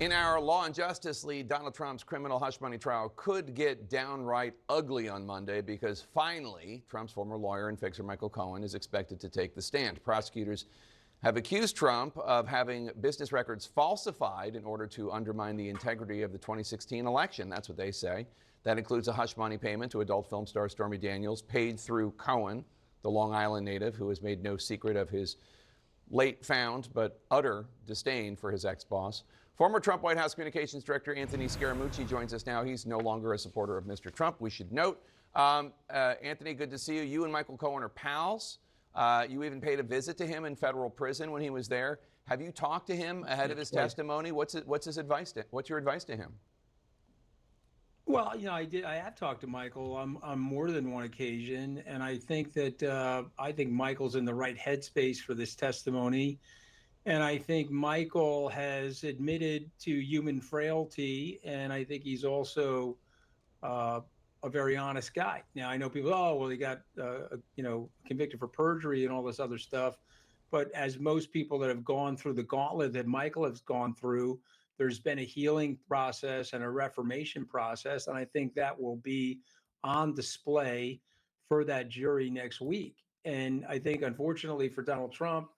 In our Law and Justice lead, Donald Trump's criminal hush money trial could get downright ugly on Monday because finally, Trump's former lawyer and fixer Michael Cohen is expected to take the stand. Prosecutors have accused Trump of having business records falsified in order to undermine the integrity of the 2016 election. That's what they say. That includes a hush money payment to adult film star Stormy Daniels, paid through Cohen, the Long Island native who has made no secret of his late found but utter disdain for his ex-boss. Former Trump White House Communications Director Anthony Scaramucci joins us now. He's no longer a supporter of Mr. Trump, we should note. Anthony, good to see you. You and Michael Cohen are pals. You even paid a visit to him in federal prison when he was there. Have you talked to him ahead of his testimony? What's his advice what's your advice to him? Well, I did. I have talked to Michael on more than one occasion, and I think that Michael's in the right headspace for this testimony, and I think Michael has admitted to human frailty, and I think he's also uh, a very honest guy. Now, I know people, oh, well, he got convicted for perjury and all this other stuff, but as most people that have gone through the gauntlet that Michael has gone through, there's been a healing process and a reformation process. And I think that will be on display for that jury next week. And I think, unfortunately for Donald Trump,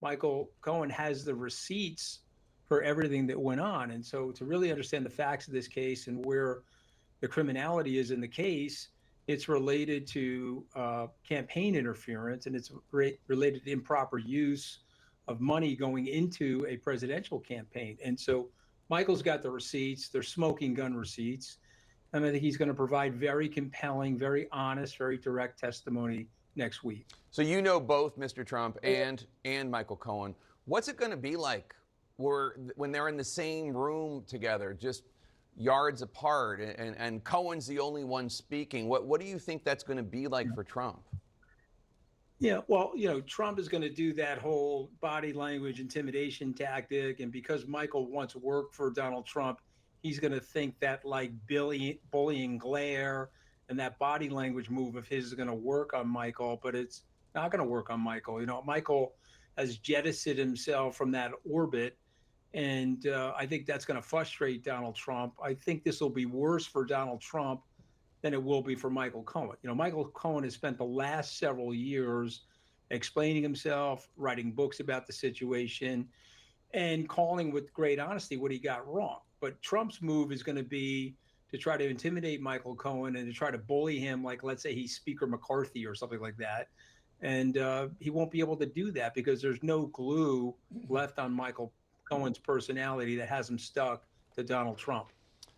Michael Cohen has the receipts for everything that went on. And so, to really understand the facts of this case and where the criminality is in the case, it's related to campaign interference, and it's related to improper use of money going into a presidential campaign. And so Michael's got the receipts, they're smoking gun receipts. And I think he's going to provide very compelling, very honest, very direct testimony next week. So you know both Mr. Trump and Michael Cohen. What's it going to be like when they're in the same room together, just yards apart, and Cohen's the only one speaking? What do you think that's going to be like for Trump? Yeah, well, Trump is going to do that whole body language intimidation tactic. And because Michael once worked for Donald Trump, he's going to think that like bullying glare and that body language move of his is going to work on Michael, but it's not going to work on Michael. Michael has jettisoned himself from that orbit. And I think that's going to frustrate Donald Trump. I think this will be worse for Donald Trump than it will be for Michael Cohen. Michael Cohen has spent the last several years explaining himself, writing books about the situation, and calling with great honesty what he got wrong. But Trump's move is going to be to try to intimidate Michael Cohen and to try to bully him, like, let's say he's Speaker McCarthy or something like that. And he won't be able to do that because there's no glue left on Michael Cohen's personality that has him stuck to Donald Trump.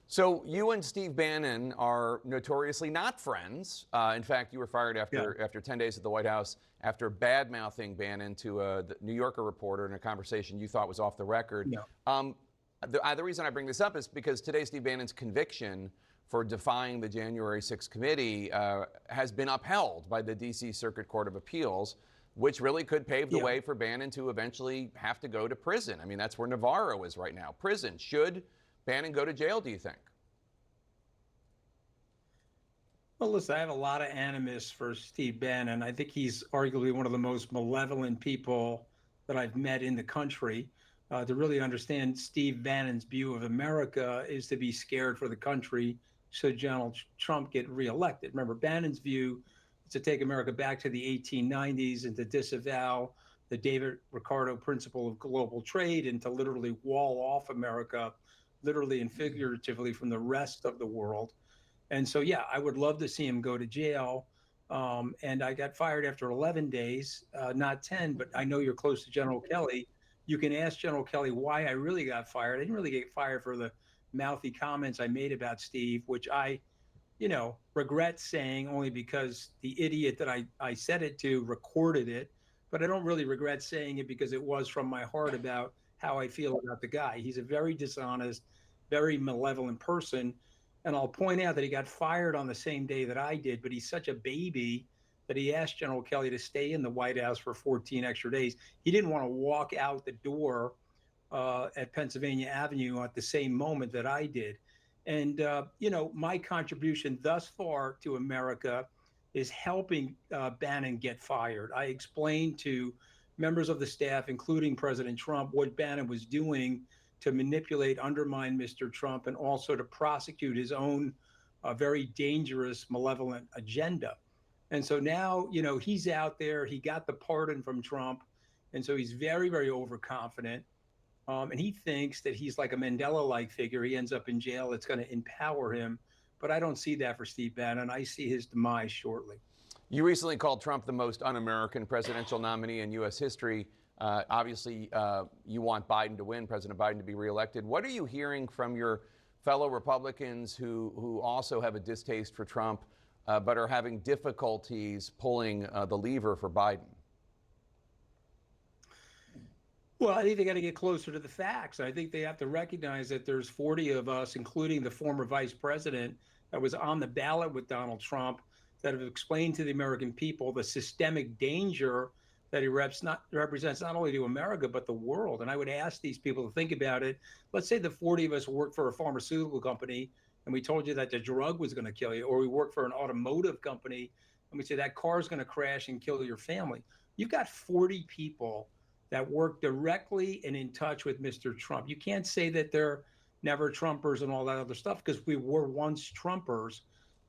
So you and Steve Bannon are notoriously not friends. In fact, you were fired after 10 days at the White House after bad-mouthing Bannon to the New Yorker reporter in a conversation you thought was off the record. Yeah. The reason I bring this up is because today Steve Bannon's conviction for defying the January 6th committee has been upheld by the D.C. Circuit Court of Appeals, which really could pave the way for Bannon to eventually have to go to prison. I mean, that's where Navarro is right now. Prison. Should Bannon go to jail, do you think? Well, listen, I have a lot of animus for Steve Bannon. I think he's arguably one of the most malevolent people that I've met in the country. To really understand Steve Bannon's view of America is to be scared for the country should Donald Trump get reelected. Remember, Bannon's view is to take America back to the 1890s and to disavow the David Ricardo principle of global trade and to literally wall off America, literally and figuratively, from the rest of the world. And so, yeah, I would love to see him go to jail. And I got fired after 11 days, not 10, but I know you're close to General Kelly. You can ask General Kelly why I really got fired. I didn't really get fired for the mouthy comments I made about Steve, which I, regret saying only because the idiot that I said it to recorded it. But I don't really regret saying it because it was from my heart about how I feel about the guy. He's a very dishonest, very malevolent person. And I'll point out that he got fired on the same day that I did, but he's such a baby that he asked General Kelly to stay in the White House for 14 extra days. He didn't want to walk out the door at Pennsylvania Avenue at the same moment that I did. And, my contribution thus far to America is helping Bannon get fired. I explained to members of the staff, including President Trump, what Bannon was doing to manipulate, undermine Mr. Trump, and also to prosecute his own very dangerous, malevolent agenda. And so now, he's out there. He got the pardon from Trump. And so he's very, very overconfident. And he thinks that he's like a Mandela-like figure. He ends up in jail. It's going to empower him. But I don't see that for Steve Bannon. I see his demise shortly. You recently called Trump the most un-American presidential nominee in U.S. history. Obviously, you want Biden to win, President Biden to be reelected. What are you hearing from your fellow Republicans who also have a distaste for Trump, but are having difficulties pulling the lever for Biden? Well, I think they got to get closer to the facts. I think they have to recognize that there's 40 of us, including the former vice president that was on the ballot with Donald Trump, that have explained to the American people the systemic danger that he represents not only to America, but the world. And I would ask these people to think about it. Let's say the 40 of us work for a pharmaceutical company and we told you that the drug was going to kill you, or we work for an automotive company and we say that car is going to crash and kill your family. You've got 40 people that work directly and in touch with Mr. Trump. You can't say that they're never Trumpers and all that other stuff, because we were once Trumpers,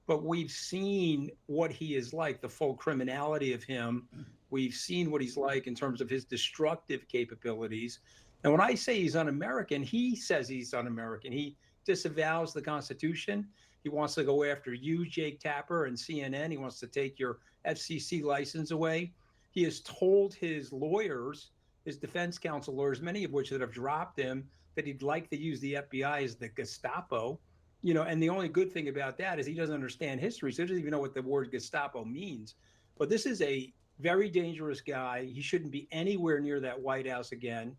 but we've seen what he is like, the full criminality of him. We've seen what he's like in terms of his destructive capabilities. And when I say he's un-American, he says he's un-American. He disavows the Constitution. He wants to go after you, Jake Tapper, and CNN. He wants to take your FCC license away. He has told his lawyers, his defense counsel lawyers, many of which that have dropped him, that he'd like to use the FBI as the Gestapo. And the only good thing about that is he doesn't understand history, so he doesn't even know what the word Gestapo means. But this is a very dangerous guy. He shouldn't be anywhere near that White House again.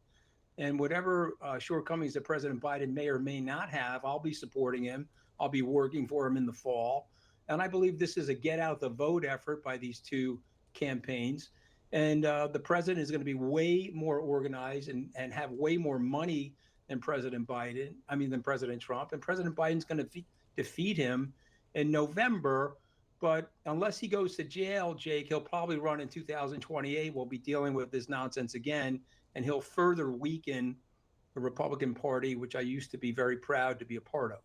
And whatever shortcomings that President Biden may or may not have, I'll be supporting him. I'll be working for him in the fall. And I believe this is a get out the vote effort by these two campaigns. And the president is going to be way more organized and have way more money than President Trump. And President Biden's going to defeat him in November. But unless he goes to jail, Jake, he'll probably run in 2028. We'll be dealing with this nonsense again, and he'll further weaken the Republican Party, which I used to be very proud to be a part of.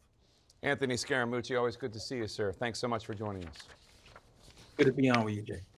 Anthony Scaramucci, always good to see you, sir. Thanks so much for joining us. Good to be on with you, Jake.